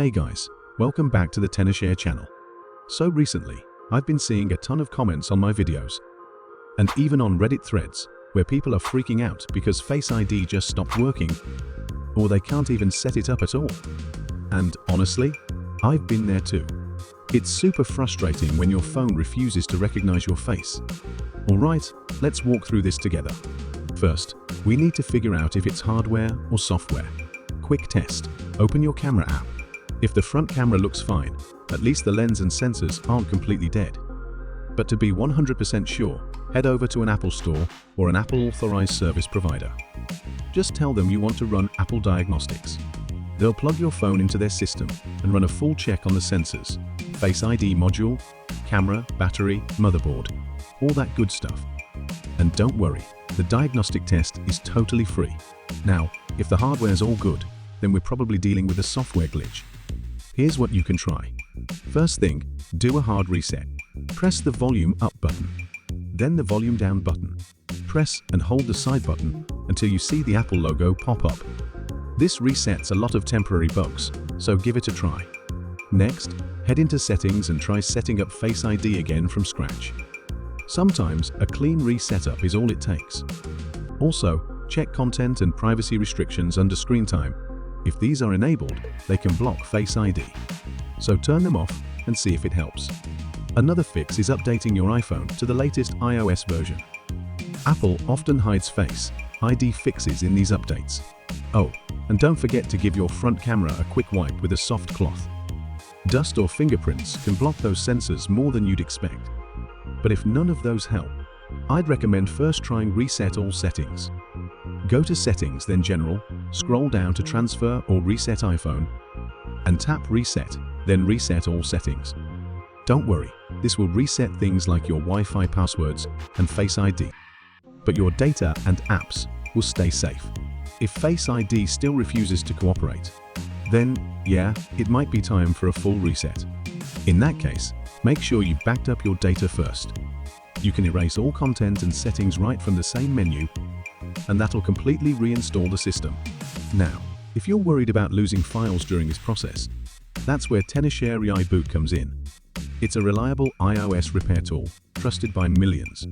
Hey guys, welcome back to the Tenorshare channel. So recently, I've been seeing a ton of comments on my videos, and even on Reddit threads, where people are freaking out because Face ID just stopped working, or they can't even set it up at all. And honestly, I've been there too. It's super frustrating when your phone refuses to recognize your face. Alright, let's walk through this together. First, we need to figure out if it's hardware or software. Quick test. Open your camera app. If the front camera looks fine, at least the lens and sensors aren't completely dead. But to be 100% sure, head over to an Apple store or an Apple Authorized Service Provider. Just tell them you want to run Apple Diagnostics. They'll plug your phone into their system and run a full check on the sensors, Face ID module, camera, battery, motherboard, all that good stuff. And don't worry, the diagnostic test is totally free. Now, if the hardware's all good, then we're probably dealing with a software glitch. Here's what you can try. First thing, do a hard reset. Press the volume up button, then the volume down button. Press and hold the side button until you see the Apple logo pop up. This resets a lot of temporary bugs, so give it a try. Next, head into settings and try setting up Face ID again from scratch. Sometimes a clean resetup is all it takes. Also, check content and privacy restrictions under screen time. If these are enabled, they can block Face ID. So turn them off and see if it helps. Another fix is updating your iPhone to the latest iOS version. Apple often hides Face ID fixes in these updates. Oh, and don't forget to give your front camera a quick wipe with a soft cloth. Dust or fingerprints can block those sensors more than you'd expect. But if none of those help, I'd recommend first trying Reset All Settings. Go to Settings, then General, scroll down to Transfer or Reset iPhone, and tap Reset, then Reset All Settings. Don't worry, this will reset things like your Wi-Fi passwords and Face ID. But your data and apps will stay safe. If Face ID still refuses to cooperate, then, yeah, it might be time for a full reset. In that case, make sure you've backed up your data first. You can erase all content and settings right from the same menu, and that'll completely reinstall the system. Now, if you're worried about losing files during this process, that's where Tenorshare ReiBoot comes in. It's a reliable iOS repair tool, trusted by millions.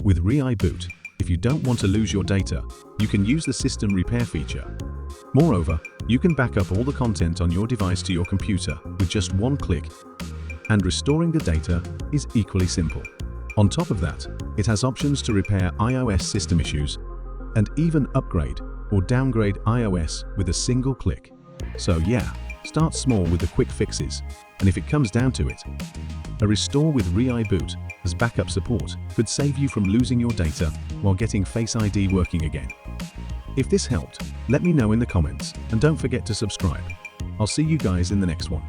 With ReiBoot, if you don't want to lose your data, you can use the system repair feature. Moreover, you can back up all the content on your device to your computer with just one click, and restoring the data is equally simple. On top of that, it has options to repair iOS system issues and even upgrade or downgrade iOS with a single click. So yeah, start small with the quick fixes, and if it comes down to it, a restore with ReiBoot as backup support could save you from losing your data while getting Face ID working again. If this helped, let me know in the comments, and don't forget to subscribe. I'll see you guys in the next one.